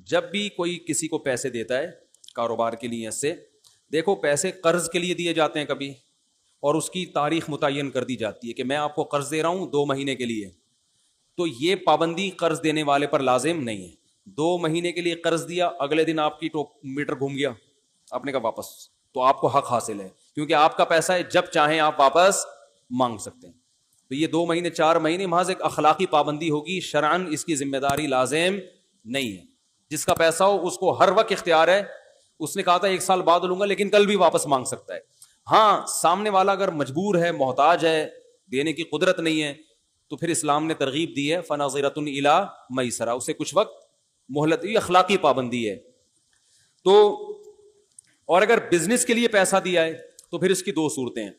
جب بھی کوئی کسی کو پیسے دیتا ہے کاروبار کے لیے سے، دیکھو پیسے قرض کے لیے دیے جاتے ہیں کبھی، اور اس کی تاریخ متعین کر دی جاتی ہے کہ میں آپ کو قرض دے رہا ہوں 2 مہینے کے لیے، تو یہ پابندی قرض دینے والے پر لازم نہیں ہے. 2 مہینے کے لیے قرض دیا، اگلے دن آپ کی میٹر گھوم گیا، آپ نے کہا واپس، تو آپ کو حق حاصل ہے کیونکہ آپ کا پیسہ ہے، جب چاہیں آپ واپس مانگ سکتے ہیں. تو یہ 2 مہینے 4 مہینے محض ایک اخلاقی پابندی ہوگی، شرعاً اس کی ذمہ داری لازم نہیں ہے. جس کا پیسہ ہو اس کو ہر وقت اختیار ہے. اس نے کہا تھا 1 سال بعد لوں گا، لیکن کل بھی واپس مانگ سکتا ہے. ہاں سامنے والا اگر مجبور ہے، محتاج ہے، دینے کی قدرت نہیں ہے، تو پھر اسلام نے ترغیب دی ہے فناظرۃ الی میسرہ، اسے کچھ وقت مہلت. یہ اخلاقی پابندی ہے. تو اور اگر بزنس کے لیے پیسہ دیا ہے تو پھر اس کی 2 صورتیں ہیں.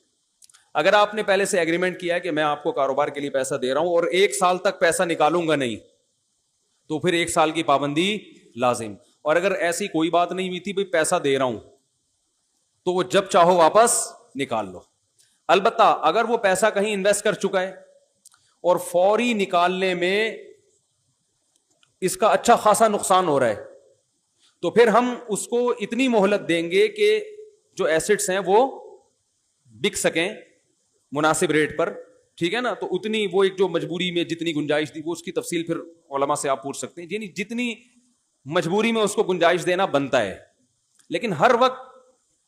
اگر آپ نے پہلے سے ایگریمنٹ کیا ہے کہ میں آپ کو کاروبار کے لیے پیسہ دے رہا ہوں اور 1 سال تک پیسہ نکالوں گا نہیں، تو پھر 1 سال کی پابندی لازم. اور اگر ایسی کوئی بات نہیں ہوئی تھی بھائی پیسہ دے رہا ہوں تو وہ جب چاہو واپس نکال لو. البتہ اگر وہ پیسہ کہیں انویسٹ کر چکا ہے اور فوری نکالنے میں اس کا اچھا خاصا نقصان ہو رہا ہے، تو پھر ہم اس کو اتنی مہلت دیں گے کہ جو ایسٹس ہیں وہ بک سکیں مناسب ریٹ پر، ٹھیک ہے نا. تو اتنی وہ ایک جو مجبوری میں جتنی گنجائش تھی، وہ اس کی تفصیل پھر علماء سے آپ پوچھ سکتے ہیں، یعنی جتنی مجبوری میں اس کو گنجائش دینا بنتا ہے، لیکن ہر وقت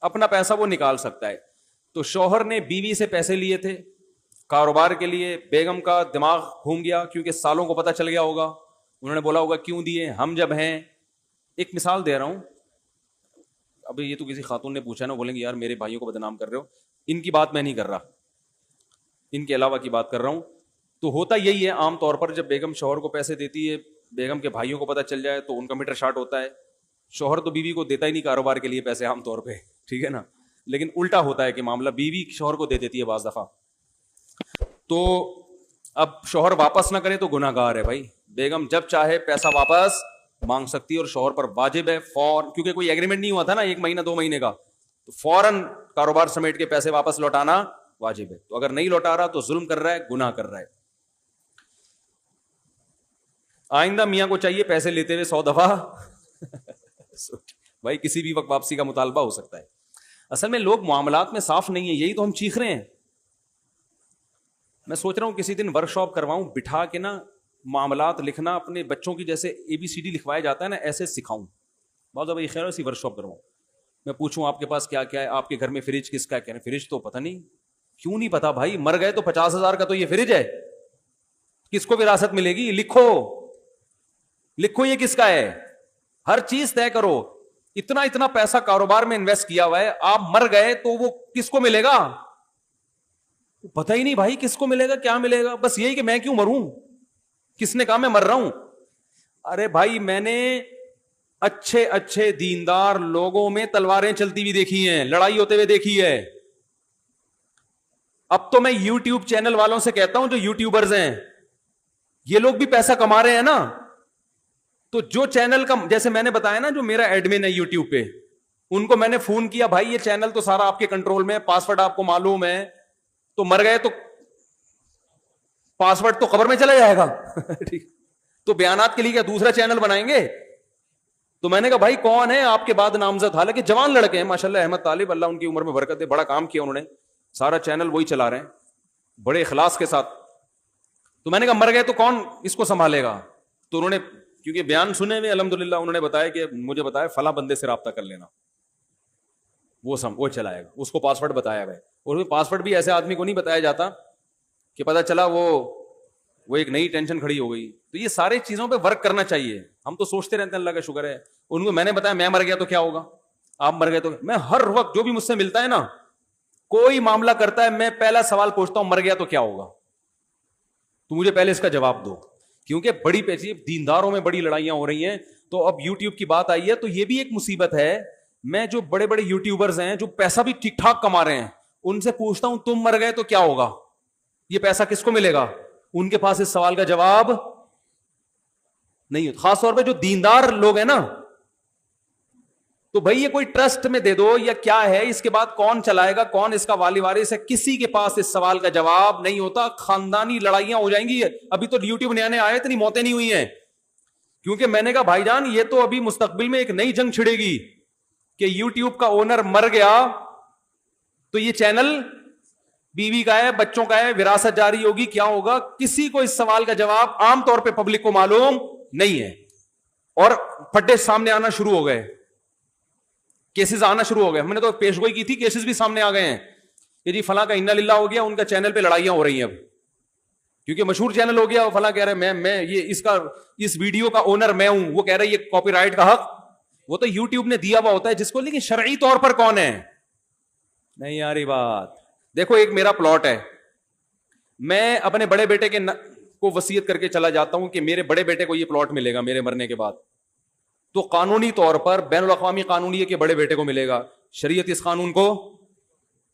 اپنا پیسہ وہ نکال سکتا ہے. تو شوہر نے بیوی سے پیسے لیے تھے کاروبار کے لیے، بیگم کا دماغ گھوم گیا کیونکہ سالوں کو پتہ چل گیا ہوگا، انہوں نے بولا ہوگا کیوں دیے، ہم جب ہیں. ایک مثال دے رہا ہوں، ابھی یہ تو کسی خاتون نے پوچھا نا، بولیں گے یار میرے بھائیوں کو بدنام کر رہے ہو، ان کی بات میں نہیں کر رہا، ان کے علاوہ کی بات کر رہا ہوں. تو ہوتا یہی ہے عام طور پر، جب بیگم شوہر کو پیسے دیتی ہے، بیگم کے بھائیوں کو پتہ چل جائے تو ان کا میٹر شارٹ ہوتا ہے. شوہر تو بیوی کو دیتا ہی نہیں کاروبار کے لیے پیسے عام طور پہ، ٹھیک ہے نا، لیکن الٹا ہوتا ہے کہ معاملہ بیوی شوہر کو دے دیتی ہے بعض دفعہ. تو اب شوہر واپس نہ کرے تو گناہ گار ہے بھائی. بیگم جب چاہے پیسہ واپس مانگ سکتی ہے اور شوہر پر واجب ہے فوراً، کیونکہ کوئی ایگریمنٹ نہیں ہوا تھا نا 1 مہینہ 2 مہینے کا، تو فوراً کاروبار سمیٹ کے پیسے واپس لوٹانا واجب ہے. تو اگر نہیں لوٹا رہا تو ظلم کر رہا ہے، گناہ کر رہا ہے. آئندہ میاں کو چاہیے پیسے لیتے ہوئے 100 دفعہ بھائی کسی بھی وقت واپسی کا مطالبہ ہو سکتا ہے. اصل میں لوگ معاملات میں صاف نہیں ہیں، یہی تو ہم چیخ رہے ہیں. میں سوچ رہا ہوں کسی دن ورک شاپ کرواؤں، بٹھا کے نا معاملات لکھنا اپنے بچوں کی جیسے ABCD لکھوایا جاتا ہے نا، ایسے سکھاؤں. بہت بھائی خیر اسی ورک شاپ کرواؤں، میں پوچھوں آپ کے پاس کیا کیا ہے، آپ کے گھر میں فریج کس کا ہے، کہنے فریج تو پتہ نہیں. کیوں نہیں پتا بھائی، مر گئے تو 50,000 کا تو یہ فریج ہے، کس کو وراثت ملے گی؟ لکھو لکھو یہ کس کا ہے، ہر چیز طے کرو. اتنا پیسہ کاروبار میں انویسٹ کیا ہوا ہے، آپ مر گئے تو وہ کس کو ملے گا؟ پتہ ہی نہیں بھائی کس کو ملے گا، کیا ملے گا. بس یہی کہ میں کیوں مروں، کس نے کہا میں مر رہا ہوں. ارے بھائی میں نے اچھے دیندار لوگوں میں تلواریں چلتی ہوئی دیکھی ہیں، لڑائی ہوتے ہوئے دیکھی ہے. اب تو میں یوٹیوب چینل والوں سے کہتا ہوں جو یوٹیوبرز ہیں، یہ لوگ بھی پیسہ کما رہے ہیں نا، تو جو چینل کا جیسے میں نے بتایا نا جو میرا ایڈمن ہے یوٹیوب پہ، ان کو میں نے فون کیا بھائی یہ چینل تو سارا آپ کے کنٹرول میں، پاسورڈ آپ کو معلوم ہے، تو مر گئے تو پاسورڈ تو قبر میں چلا جائے گا تو بیانات کے لیے کیا دوسرا چینل بنائیں گے؟ تو میں نے کہا بھائی کون ہے آپ کے بعد نامزد، حالانکہ جوان لڑکے ہیں ماشاءاللہ، احمد طالب اللہ ان کی عمر میں برکت دے، بڑا کام کیا انہوں نے، سارا چینل وہی چلا رہے ہیں بڑے اخلاص کے ساتھ. تو میں نے کہا مر گئے تو کون اس کو سنبھالے گا؟ تو انہوں نے کیونکہ بیان سنے ہوئے الحمدللہ، انہوں نے بتایا کہ مجھے بتایا فلاں بندے سے رابطہ کر لینا، وہ چلائے گا، اس کو پاسورڈ بتایا گیا. اور پاسورڈ بھی ایسے آدمی کو نہیں بتایا جاتا کہ پتا چلا وہ ایک نئی ٹینشن کھڑی ہو گئی. تو یہ سارے چیزوں پہ ورک کرنا چاہیے. ہم تو سوچتے رہتے ہیں اللہ کا شکر ہے، ان کو میں نے بتایا میں مر گیا تو کیا ہوگا، آپ مر گئے تو. میں ہر وقت جو بھی مجھ سے ملتا ہے نا، کوئی معاملہ کرتا ہے، میں پہلا سوال پوچھتا ہوں مر گیا تو کیا ہوگا، تو مجھے پہلے اس کا جواب دو، کیونکہ بڑی پیچیدہ دینداروں میں بڑی لڑائیاں ہو رہی ہیں. تو اب یوٹیوب کی بات آئی ہے تو یہ بھی ایک مصیبت ہے. میں جو بڑے بڑے یوٹیوبرز ہیں جو پیسہ بھی ٹھیک ٹھاک کما رہے ہیں، ان سے پوچھتا ہوں تم مر گئے تو کیا ہوگا، یہ پیسہ کس کو ملے گا؟ ان کے پاس اس سوال کا جواب نہیں. خاص طور پہ جو دیندار لوگ ہیں نا، تو بھائی یہ کوئی ٹرسٹ میں دے دو یا کیا ہے، اس کے بعد کون چلائے گا، کون اس کا والی وارث ہے، کسی کے پاس اس سوال کا جواب نہیں ہوتا. خاندانی لڑائیاں ہو جائیں گی. ابھی تو یوٹیوب نیا نیا آیا، اتنی موتیں نہیں ہوئی ہیں کیونکہ میں نے کہا بھائی جان یہ تو ابھی مستقبل میں ایک نئی جنگ چھڑے گی کہ یوٹیوب کا اونر مر گیا تو یہ چینل بیوی کا ہے, بچوں کا ہے, وراثت جاری ہوگی, کیا ہوگا؟ کسی کو اس سوال کا جواب عام طور پہ پبلک کو معلوم نہیں ہے. اور پھٹے سامنے آنا شروع ہو گئے, کیسز آنا شروع ہو گئے. ہم نے تو پیش گوئی کی تھی, کیسز بھی سامنے آ گئے ہیں کہ جی فلاں کا انا للہ ہو گیا, ان کا چینل پہ لڑائیاں ہو رہی ہیں اب کیونکہ مشہور چینل ہو گیا. فلاں کہہ رہے میں یہ اس ویڈیو کا اونر میں ہوں, وہ کہہ رہے یہ کاپی رائٹ کا حق وہ تو یوٹیوب نے دیا ہوا ہوتا ہے جس کو, لیکن شرعی طور پر کون ہے؟ نہیں یاری بات. دیکھو ایک میرا پلاٹ ہے, میں اپنے بڑے بیٹے کے کو وصیت کر کے چلا جاتا ہوں کہ میرے بڑے بیٹے کو یہ پلاٹ ملے گا میرے مرنے کے بعد, تو قانونی طور پر بین الاقوامی قانون یہ کہ بڑے بیٹے کو ملے گا. شریعت اس قانون کو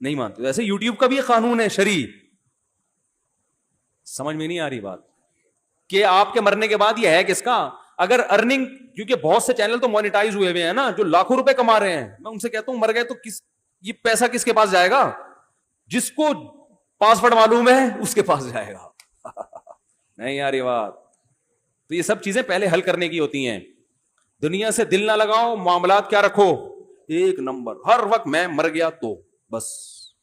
نہیں مانتی. ویسے یوٹیوب کا بھی ایک قانون ہے شرعی. سمجھ میں نہیں آ رہی بات کہ آپ کے مرنے کے بعد یہ ہے کس کا؟ اگر ارننگ, کیونکہ بہت سے چینل تو مونیٹائز ہوئے ہوئے ہیں نا جو لاکھوں روپے کما رہے ہیں, میں ان سے کہتا ہوں مر گئے تو یہ پیسہ کس کے پاس جائے گا؟ جس کو پاسورڈ معلوم ہے اس کے پاس جائے گا. نہیں یار یہ بات تو یہ سب چیزیں پہلے حل کرنے کی ہوتی ہیں. دنیا سے دل نہ لگاؤ, معاملات کیا رکھو ایک نمبر. ہر وقت میں مر گیا تو بس,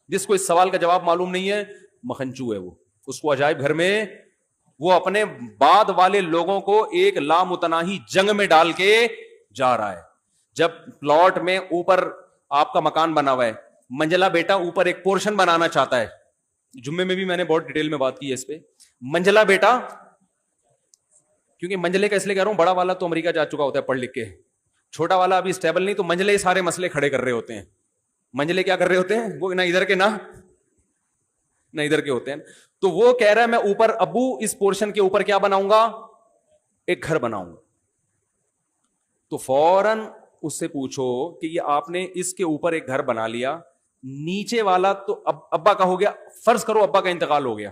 جس کو اس سوال کا جواب معلوم نہیں ہے مکھنچو ہے وہ, اس کو عجائب گھر میں وہ اپنے بعد والے لوگوں کو ایک لامتناہی جنگ میں ڈال کے جا رہا ہے. جب پلاٹ میں اوپر آپ کا مکان بنا ہوا ہے, منجلا بیٹا اوپر ایک پورشن بنانا چاہتا ہے, جمعے میں بھی میں نے بہت ڈیٹیل میں بات کی ہے اس پہ. منجلا بیٹا, کیونکہ منجلے کا اس لیے کہہ رہا ہوں, بڑا والا تو امریکہ جا چکا ہوتا ہے پڑھ لکھ کے, چھوٹا والا ابھی اسٹیبل نہیں, تو منجلے سارے مسئلے کھڑے کر رہے ہوتے ہیں. منجلے کیا کر رہے ہوتے ہیں؟ وہ نہ ادھر کے نہ ادھر کے ہوتے ہیں. تو وہ کہہ رہا ہے میں اوپر ابو اس پورشن کے اوپر کیا بناؤں گا؟ ایک گھر بناؤں گا. تو فوراً اس سے پوچھو کہ یہ آپ نے اس کے اوپر ایک گھر بنا لیا, نیچے والا تو ابا کا ہو گیا, فرض کرو ابا کا انتقال ہو گیا,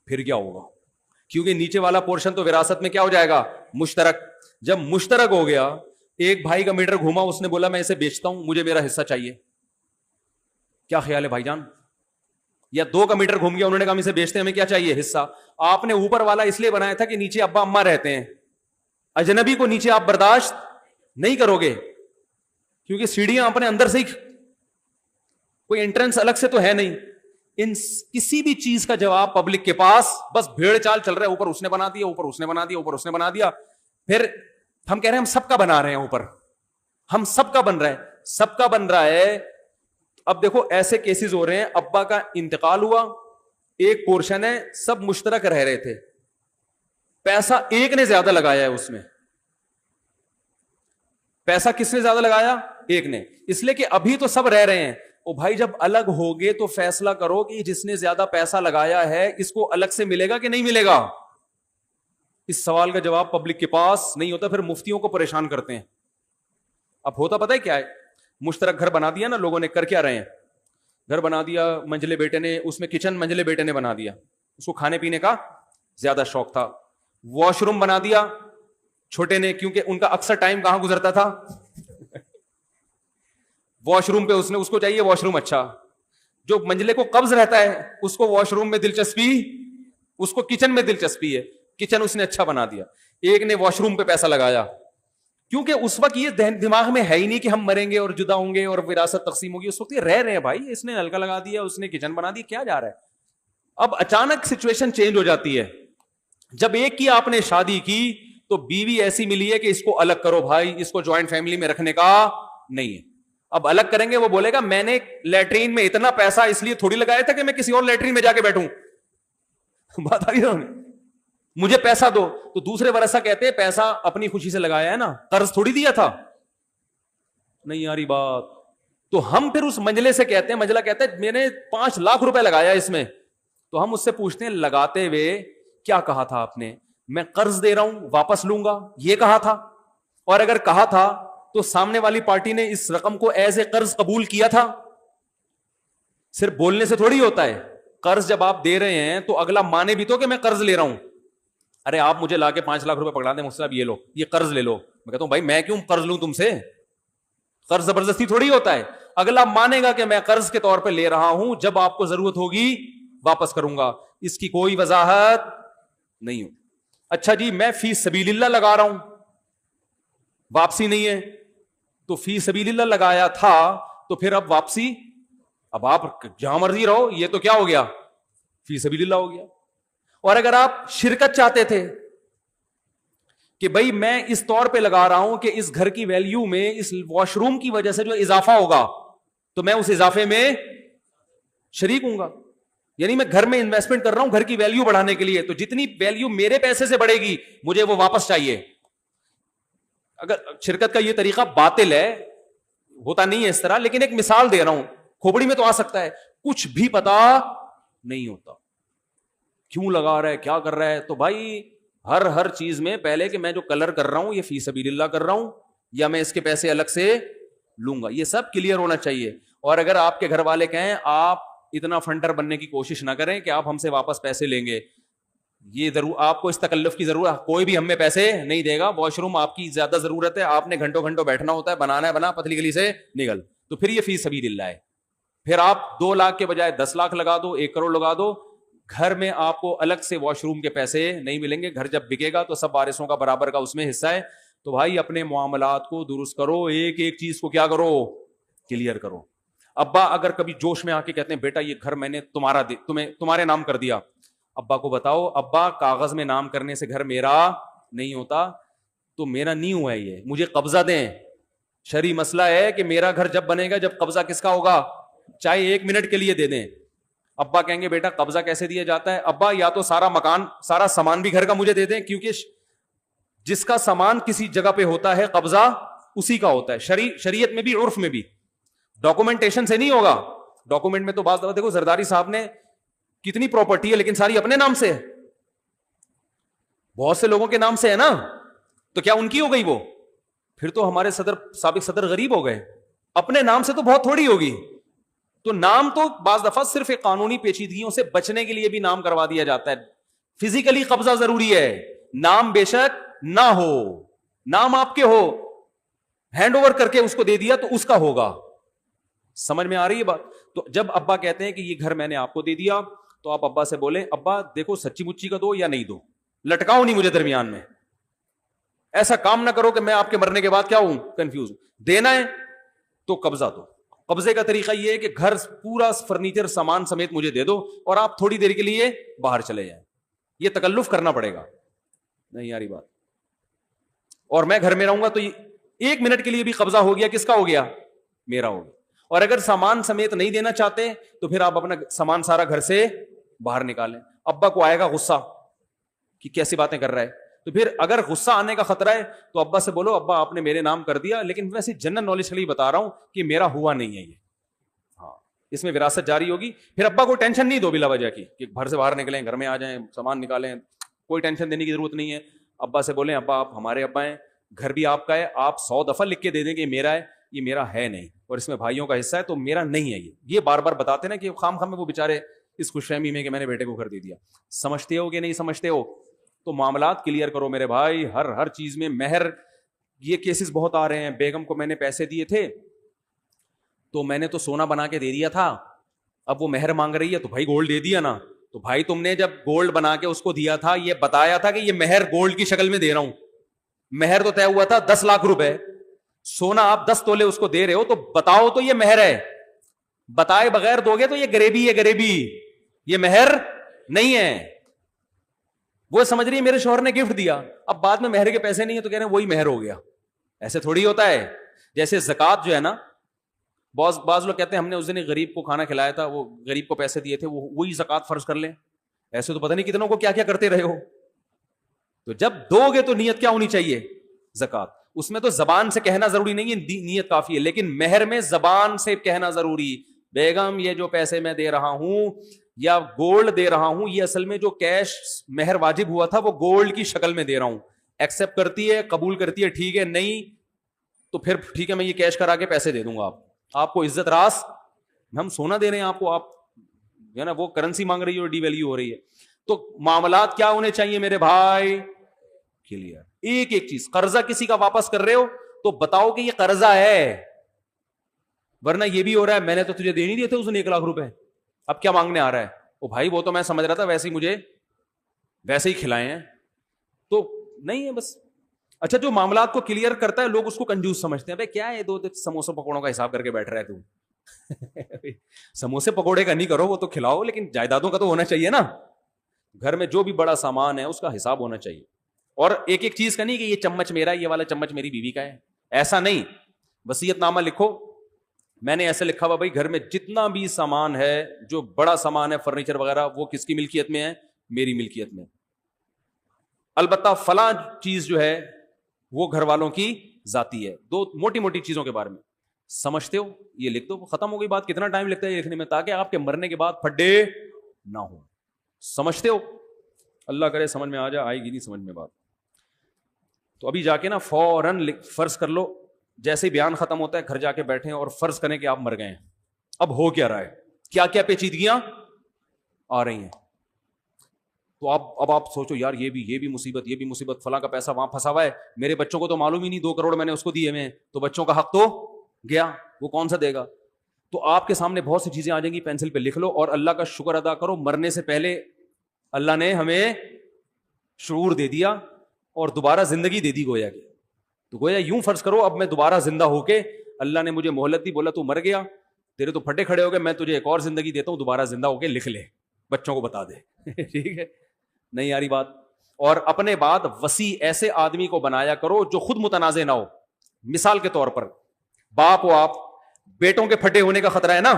پھر کیا ہوگا؟ کیونکہ نیچے والا پورشن تو وراثت میں کیا ہو جائے گا؟ مشترک. جب مشترک ہو گیا, ایک بھائی کا میٹر گھوما, اس نے بولا میں اسے بیچتا ہوں, مجھے میرا حصہ چاہیے. کیا خیال ہے بھائی جان؟ یا 2 کا میٹر گھوم گیا, انہوں نے کہا ہم اسے بیچتے ہیں, ہمیں کیا چاہیے؟ حصہ. آپ نے اوپر والا اس لیے بنایا تھا کہ نیچے ابا اما رہتے ہیں, اجنبی کو نیچے آپ برداشت نہیں کرو گے کیونکہ سیڑھیاں اپنے اندر سے ہی, کوئی انٹرنس الگ سے تو ہے نہیں. ان کسی بھی چیز کا جواب پبلک کے پاس بس بھیڑ چال چل رہا ہے, اوپر اس نے بنا دیا, اوپر اس نے بنا دیا, اوپر اس نے بنا دیا. پھر ہم کہہ رہے ہیں ہم سب کا بنا رہے ہیں, اوپر ہم سب کا بن رہا ہے, سب کا بن رہا ہے. اب دیکھو ایسے کیسز ہو رہے ہیں, ابا کا انتقال ہوا, ایک پورشن ہے, سب مشترک رہ رہے تھے, پیسہ ایک نے زیادہ لگایا ہے اس میں. پیسہ کس نے زیادہ لگایا؟ ایک نے. اس لیے کہ ابھی تو سب رہ رہے ہیں. او بھائی جب الگ ہوگے تو فیصلہ کرو کہ جس نے زیادہ پیسہ لگایا ہے اس کو الگ سے ملے گا کہ نہیں ملے گا. اس سوال کا جواب پبلک کے پاس نہیں ہوتا, پھر مفتیوں کو پریشان کرتے ہیں. اب ہوتا پتہ ہے کیا ہے, مشترک گھر بنا دیا نا لوگوں نے, کر کیا رہے ہیں؟ گھر بنا دیا, منجلے بیٹے نے, اس میں کچن منجلے بیٹے نے بنا دیا, اس کو کھانے پینے کا زیادہ شوق تھا. واش روم بنا دیا چھوٹے نے, کیونکہ ان کا اکثر ٹائم کہاں گزرتا تھا؟ واش روم پہ. اس کو چاہیے واش روم اچھا. جو منجلے کو قبض رہتا ہے اس کو واش روم میں دلچسپی, اس کو کچن میں دلچسپی ہے, کچن اس نے اچھا بنا دیا. ایک نے واش روم پہ پیسہ لگایا, کیونکہ اس وقت یہ دماغ میں ہے ہی نہیں کہ ہم مریں گے اور جدا ہوں گے اور وراثت تقسیم ہوگی. اس وقت یہ رہ رہے ہیں بھائی, اس نے نلکا لگا دیا, اس نے کچن بنا دیا, کیا جا رہا ہے. اب اچانک سچویشن چینج ہو جاتی ہے. جب ایک کی آپ نے شادی کی تو بیوی ایسی ملی ہے کہ اس کو الگ کرو بھائی, اس کو جوائنٹ فیملی میں رکھنے کا نہیں ہے. اب الگ کریں گے, وہ بولے گا میں نے لیٹرین میں اتنا پیسہ اس لیے تھوڑی لگایا تھا کہ میں کسی اور لیٹرین میں جا کے بیٹھوں. بات آ رہی ہے, مجھے پیسہ دو. تو دوسرے ورثہ کہتے ہیں پیسہ اپنی خوشی سے لگایا ہے نا, قرض تھوڑی دیا تھا. نہیں یاری بات. تو ہم پھر اس منجلے سے کہتے ہیں, منجلہ کہتے ہیں میں نے 5 لاکھ روپے لگایا اس میں. تو ہم اس سے پوچھتے ہیں لگاتے ہوئے کیا کہا تھا آپ نے؟ میں قرض دے رہا ہوں واپس لوں گا, یہ کہا تھا؟ اور اگر کہا تھا تو سامنے والی پارٹی نے اس رقم کو ایز اے قرض قبول کیا تھا؟ صرف بولنے سے تھوڑی ہوتا ہے. قرض جب آپ دے رہے ہیں تو اگلا مانے بھی تو کہ میں قرض لے رہا ہوں. ارے آپ مجھے لا کے 5 لاکھ روپے پکڑا دیں مجھ سے, اب یہ لو, یہ قرض لے لو. میں کہتا ہوں بھائی میں کیوں قرض لوں تم سے؟ قرض زبردستی تھوڑی ہوتا ہے. اگلا مانے گا کہ میں قرض کے طور پہ لے رہا ہوں, جب آپ کو ضرورت ہوگی واپس کروں گا. اس کی کوئی وضاحت نہیں ہو. اچھا جی میں فی سبیل اللہ لگا رہا ہوں, واپسی نہیں ہے تو فی سبیل اللہ لگایا تھا تو پھر اب واپسی, اب آپ جہاں مرضی رہو, یہ تو کیا ہو گیا, فی سبیل اللہ ہو گیا. اور اگر آپ شرکت چاہتے تھے کہ بھائی میں اس طور پہ لگا رہا ہوں کہ اس گھر کی ویلیو میں اس واش روم کی وجہ سے جو اضافہ ہوگا تو میں اس اضافے میں شریک ہوں گا, یعنی میں گھر میں انویسٹمنٹ کر رہا ہوں گھر کی ویلیو بڑھانے کے لیے, تو جتنی ویلیو میرے پیسے سے بڑھے گی مجھے وہ واپس چاہیے. اگر شرکت کا یہ طریقہ باطل ہے, ہوتا نہیں ہے اس طرح, لیکن ایک مثال دے رہا ہوں, کھوپڑی میں تو آ سکتا ہے, کچھ بھی پتا نہیں ہوتا کیوں لگا رہا ہے کیا کر رہا ہے. تو بھائی ہر چیز میں پہلے کہ میں جو کلر کر رہا ہوں یہ فی سبیل اللہ کر رہا ہوں یا میں اس کے پیسے الگ سے لوں گا, یہ سب کلیئر ہونا چاہیے. اور اگر آپ کے گھر والے کہیں آپ اتنا فنڈر بننے کی کوشش نہ کریں کہ آپ ہم سے واپس پیسے لیں گے, یہ ضرور آپ کو اس تکلف کی ضرورت, کوئی بھی ہم میں پیسے نہیں دے گا, واش روم آپ کی زیادہ ضرورت ہے, آپ نے گھنٹوں گھنٹوں بیٹھنا ہوتا ہے, بنانا ہے بنا, پتلی گلی سے نکل, تو پھر یہ فی سبیل اللہ ہے. پھر آپ 2 لاکھ کے بجائے 10 لاکھ لگا دو, 1 کروڑ لگا دو, گھر میں آپ کو الگ سے واش روم کے پیسے نہیں ملیں گے. گھر جب بکے گا تو سب وارثوں کا برابر کا اس میں حصہ ہے. تو بھائی اپنے معاملات کو درست کرو, ایک ایک چیز کو کیا کرو, کلیئر کرو. ابا اگر کبھی جوش میں آ کے کہتے ہیں بیٹا یہ گھر میں نے تمہارے نام کر دیا, ابا کو بتاؤ ابا کاغذ میں نام کرنے سے گھر میرا نہیں ہوتا, تو میرا نہیں ہوا ہے, یہ مجھے قبضہ دیں. شرعی مسئلہ ہے کہ میرا گھر جب بنے گا جب قبضہ کس کا ہوگا, چاہے 1 منٹ کے لیے دے دیں. ابا کہیں گے بیٹا قبضہ کیسے دیا جاتا ہے, ابا یا تو سارا مکان سارا سامان بھی گھر کا مجھے دے دیں, کیونکہ جس کا سامان کسی جگہ پہ ہوتا ہے قبضہ اسی کا ہوتا ہے. شریعت میں بھی عرف میں بھی ڈاکومنٹیشن سے نہیں ہوگا. ڈاکومنٹ میں تو بعض دفعہ دیکھو زرداری صاحب نے کتنی پراپرٹی ہے لیکن ساری اپنے نام سے ہے, بہت سے لوگوں کے نام سے ہے نا, تو کیا ان کی ہو گئی وہ؟ پھر تو ہمارے سابق صدر غریب ہو گئے. اپنے نام سے تو بہت تھوڑی ہوگی. تو نام تو بعض دفعہ صرف ایک قانونی پیچیدگیوں سے بچنے کے لیے بھی نام کروا دیا جاتا ہے. فزیکلی قبضہ ضروری ہے, نام بے شک نہ ہو, نام آپ کے ہو, ہینڈ اوور کر کے اس کو دے دیا تو اس کا ہوگا. سمجھ میں آ رہی ہے بات؟ تو جب ابا کہتے ہیں کہ یہ گھر میں نے آپ کو دے دیا تو آپ ابا سے بولیں ابا دیکھو سچی مچی کا دو یا نہیں دو, لٹکاؤ نہیں مجھے درمیان میں, ایسا کام نہ کرو کہ میں آپ کے مرنے کے بعد کیا ہوں, کنفیوز ہوں. دینا ہے تو قبضہ دو. قبضے کا طریقہ یہ ہے کہ گھر پورا فرنیچر سامان سمیت مجھے دے دو اور آپ تھوڑی دیر کے لیے باہر چلے جائیں. یہ تکلف کرنا پڑے گا, نہیں یاری بات. اور میں گھر میں رہوں گا تو 1 منٹ کے لیے بھی قبضہ ہو گیا, کس کا ہو گیا, میرا ہو گیا. اور اگر سامان سمیت نہیں دینا چاہتے تو پھر آپ اپنا سامان سارا گھر سے باہر نکالیں. ابا کو آئے گا غصہ کہ کیسی باتیں کر رہا ہے, تو پھر اگر غصہ آنے کا خطرہ ہے تو ابا سے بولو ابا آپ نے میرے نام کر دیا لیکن ویسے جنرل نالج کے لیے بتا رہا ہوں کہ میرا ہوا نہیں ہے یہ, ہاں اس میں وراثت جاری ہوگی. پھر ابا کو ٹینشن نہیں دو بلا وجہ کی کہ گھر سے باہر نکلیں, گھر میں آ جائیں, سامان نکالیں, کوئی ٹینشن دینے کی ضرورت نہیں ہے. ابا سے بولیں ابا آپ ہمارے ابا ہیں, گھر بھی آپ کا ہے, آپ 100 دفعہ لکھ کے دے دیں کہ میرا ہے, یہ میرا ہے نہیں, اور اس میں بھائیوں کا حصہ ہے تو میرا نہیں ہے. یہ بار بار بتاتے نا کہ خام میں وہ بےچارے اس خوش فہمی میں کہ میں نے بیٹے کو گھر دے دیا. سمجھتے ہو کہ نہیں سمجھتے ہو؟ تو معاملات کلیئر کرو میرے بھائی. ہر چیز میں مہر, یہ کیسز بہت آ رہے ہیں. بیگم کو میں نے پیسے دیے تھے تو میں نے تو سونا بنا کے دے دیا تھا, اب وہ مہر مانگ رہی ہے تو بھائی گولڈ دے دیا نا. تو بھائی تم نے جب گولڈ بنا کے اس کو دیا تھا یہ بتایا تھا کہ یہ مہر گولڈ کی شکل میں دے رہا ہوں. مہر تو طے ہوا تھا 10 لاکھ روپے, سونا آپ 10 تولے اس کو دے رہے ہو تو بتاؤ تو یہ مہر ہے. بتائے بغیر دو گے تو یہ غریبی ہے, غریبی, یہ مہر نہیں ہے. وہ سمجھ رہی ہے میرے شوہر نے گفٹ دیا, اب بعد میں مہر کے پیسے نہیں ہے تو کہہ رہے ہیں وہی مہر ہو گیا. ایسے تھوڑی ہوتا ہے. جیسے زکات جو ہے نا, بعض لوگ کہتے ہیں ہم نے اس دن غریب کو کھانا کھلایا تھا, وہ غریب کو پیسے دیے تھے, وہی زکات فرض کر لیں. ایسے تو پتہ نہیں کتنوں کو کیا کیا کرتے رہے ہو. تو جب دو گے تو نیت کیا ہونی چاہیے, زکات. اس میں تو زبان سے کہنا ضروری نہیں ہے, نیت کافی ہے, لیکن مہر میں زبان سے کہنا ضروری. بیگم یہ جو پیسے میں دے رہا ہوں یا گولڈ دے رہا ہوں, یہ اصل میں جو کیش مہر واجب ہوا تھا وہ گولڈ کی شکل میں دے رہا ہوں. ایکسپٹ کرتی ہے, قبول کرتی ہے, ٹھیک ہے, نہیں تو پھر ٹھیک ہے میں یہ کیش کرا کے پیسے دے دوں گا. آپ کو عزت راس, ہم سونا دے رہے ہیں آپ کو, آپ ہے نا وہ کرنسی مانگ رہی ہے اور ڈی ویلیو ہو رہی ہے. تو معاملات کیا ہونے چاہیے میرے بھائی, کلیئر. ایک ایک چیز, قرضہ کسی کا واپس کر رہے ہو تو بتاؤ کہ یہ قرضہ ہے, ورنہ یہ بھی ہو رہا ہے میں نے تو تجھے دے نہیں دیے تھے اس نے 1 لاکھ روپے, اب کیا مانگنے آ رہا ہے. او بھائی وہ تو میں سمجھ رہا تھا ویسے ہی مجھے ویسے ہی کھلائے ہیں, تو نہیں ہے. بس اچھا جو معاملات کو کلیئر کرتا ہے لوگ اس کو کنجوس سمجھتے ہیں. بھائی کیا ہے دو سموسے پکوڑوں کا حساب کر کے بیٹھ رہا ہے تو سموسے پکوڑے کا نہیں کرو, وہ تو کھلاؤ, لیکن جائیدادوں کا تو ہونا چاہیے نا. گھر میں جو بھی بڑا سامان ہے اس کا حساب ہونا چاہیے. اور ایک ایک چیز کا نہیں کہ یہ چمچ میرا ہے, یہ والا چمچ میری بیوی کا ہے, ایسا نہیں. وصیت نامہ لکھو, میں نے ایسے لکھا ہوا بھائی گھر میں جتنا بھی سامان ہے, جو بڑا سامان ہے فرنیچر وغیرہ, وہ کس کی ملکیت میں ہے؟ میری ملکیت میں. البتہ فلاں چیز جو ہے وہ گھر والوں کی ذاتی ہے. دو موٹی موٹی چیزوں کے بارے میں سمجھتے ہو, یہ لکھ دو, ختم ہو گئی بات. کتنا ٹائم لگتا ہے یہ لکھنے میں, تاکہ آپ کے مرنے کے بعد پھڈے نہ ہو. سمجھتے ہو؟ اللہ کرے سمجھ میں آ جائے, آئے گی نہیں سمجھ میں بات. تو ابھی جا کے نا فوراً فرض کر لو, جیسے بیان ختم ہوتا ہے گھر جا کے بیٹھیں اور فرض کریں کہ آپ مر گئے ہیں. اب ہو کیا رہا ہے, کیا کیا پیچیدگیاں آ رہی ہیں. تو اب آپ سوچو یار یہ بھی مصیبت, یہ بھی مصیبت, فلاں کا پیسہ وہاں پھنسا ہوا ہے, میرے بچوں کو تو معلوم ہی نہیں 2 کروڑ میں نے اس کو دیے ہوئے ہیں, تو بچوں کا حق تو گیا, وہ کون سا دے گا. تو آپ کے سامنے بہت سی چیزیں آ جائیں گی, پینسل پہ لکھ لو اور اللہ کا شکر ادا کرو, مرنے سے پہلے اللہ نے ہمیں شعور دے دیا اور دوبارہ زندگی دے دی گویا کہ. تو گویا یوں فرض کرو اب میں دوبارہ زندہ ہو کے, اللہ نے مجھے مہلت دی, بولا تو مر گیا, تیرے تو پھٹے کھڑے ہو گئے, میں تجھے ایک اور زندگی دیتا ہوں, دوبارہ زندہ ہو کے لکھ لے, بچوں کو بتا دے. ٹھیک ہے, نہیں آ رہی بات. اور اپنے بعد وسیع ایسے آدمی کو بنایا کرو جو خود متنازع نہ ہو. مثال کے طور پر باپ ہو آپ, بیٹوں کے پھٹے ہونے کا خطرہ ہے نا,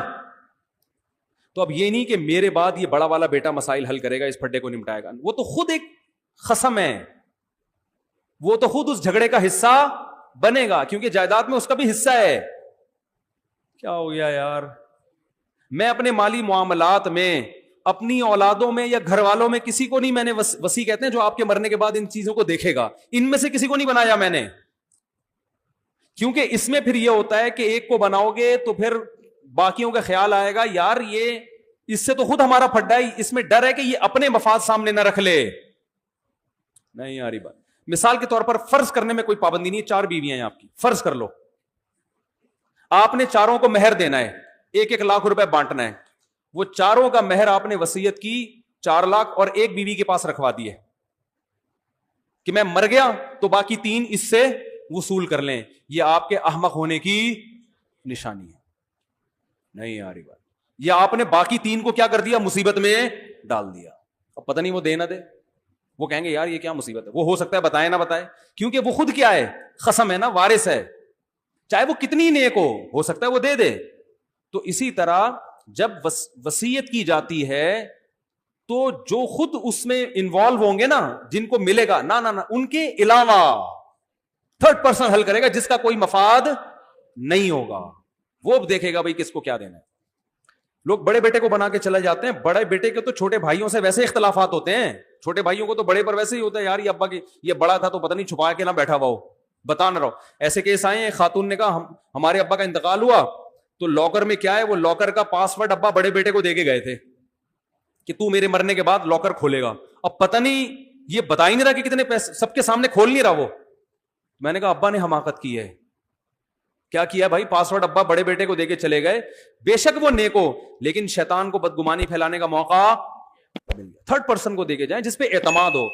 تو اب یہ نہیں کہ میرے بعد یہ بڑا والا بیٹا مسائل حل کرے گا, اس پھٹے کو نمٹائے گا. وہ تو خود ایک خصم ہے, وہ تو خود اس جھگڑے کا حصہ بنے گا, کیونکہ جائیداد میں اس کا بھی حصہ ہے. کیا ہو گیا یار, میں اپنے مالی معاملات میں اپنی اولادوں میں یا گھر والوں میں کسی کو نہیں, میں نے وسیع کہتے ہیں جو آپ کے مرنے کے بعد ان چیزوں کو دیکھے گا, ان میں سے کسی کو نہیں بنایا میں نے. کیونکہ اس میں پھر یہ ہوتا ہے کہ ایک کو بناؤ گے تو پھر باقیوں کا خیال آئے گا یار یہ اس سے تو خود ہمارا پھڈا ہے, اس میں ڈر ہے کہ یہ اپنے مفاد سامنے نہ رکھ لے. نہیں آ رہی بات. مثال کے طور پر فرض کرنے میں کوئی پابندی نہیں, 4 بیویاں ہیں آپ کی, فرض کر لو آپ نے چاروں کو مہر دینا ہے, 1-1 لاکھ روپے بانٹنا ہے. وہ چاروں کا مہر آپ نے وصیت کی 4 لاکھ اور ایک بیوی کے پاس رکھوا دیے کہ میں مر گیا تو باقی 3 اس سے وصول کر لیں. یہ آپ کے احمق ہونے کی نشانی ہے. نہیں آ رہی بات. یا آپ نے باقی 3 کو کیا کر دیا, مصیبت میں ڈال دیا. اب پتہ نہیں وہ دے نہ دے, وہ کہیں گے یار یہ کیا مصیبت ہے. وہ ہو سکتا ہے بتائے نہ بتائے, کیونکہ وہ خود کیا ہے, خصم ہے نا, وارث ہے, چاہے وہ کتنی نیک ہو سکتا ہے وہ دے دے. تو اسی طرح جب وصیت کی جاتی ہے تو جو خود اس میں انوالو ہوں گے نا, جن کو ملے گا, نہ ان کے علاوہ 3rd پرسن حل کرے گا جس کا کوئی مفاد نہیں ہوگا. وہ دیکھے گا بھائی کس کو کیا دینا ہے. لوگ بڑے بیٹے کو بنا کے چلے جاتے ہیں, بڑے بیٹے کے تو چھوٹے بھائیوں سے ویسے اختلافات ہوتے ہیں, چھوٹے بھائیوں کو تو بڑے پر ویسے ہی ہوتا ہے یار یہ ابا کی یہ بڑا تھا تو پتہ نہیں چھپا کے نہ بیٹھا ہوا ہو, بتا نہ رہو. ایسے کیس آئے ہیں, خاتون نے کہا ہمارے ابا کا انتقال ہوا تو لاکر میں کیا ہے, وہ لاکر کا پاسورڈ ابا بڑے بیٹے کو دے کے گئے تھے کہ تو میرے مرنے کے بعد لاکر کھولے گا. اب پتہ نہیں یہ بتا ہی نہیں رہا کہ کتنے پیسے, سب کے سامنے کھول نہیں رہا. وہ میں نے کہا ابا نے حماقت کی ہے. کیا کیا بھائی, پاسورڈ ابا بڑے بیٹے کو دے کے چلے گئے. بے شک وہ نیک ہو, لیکن شیطان کو بدگمانی پھیلانے کا موقع مل گیا. 3rd پرسن کو دے کے جائیں جس پہ اعتماد ہو.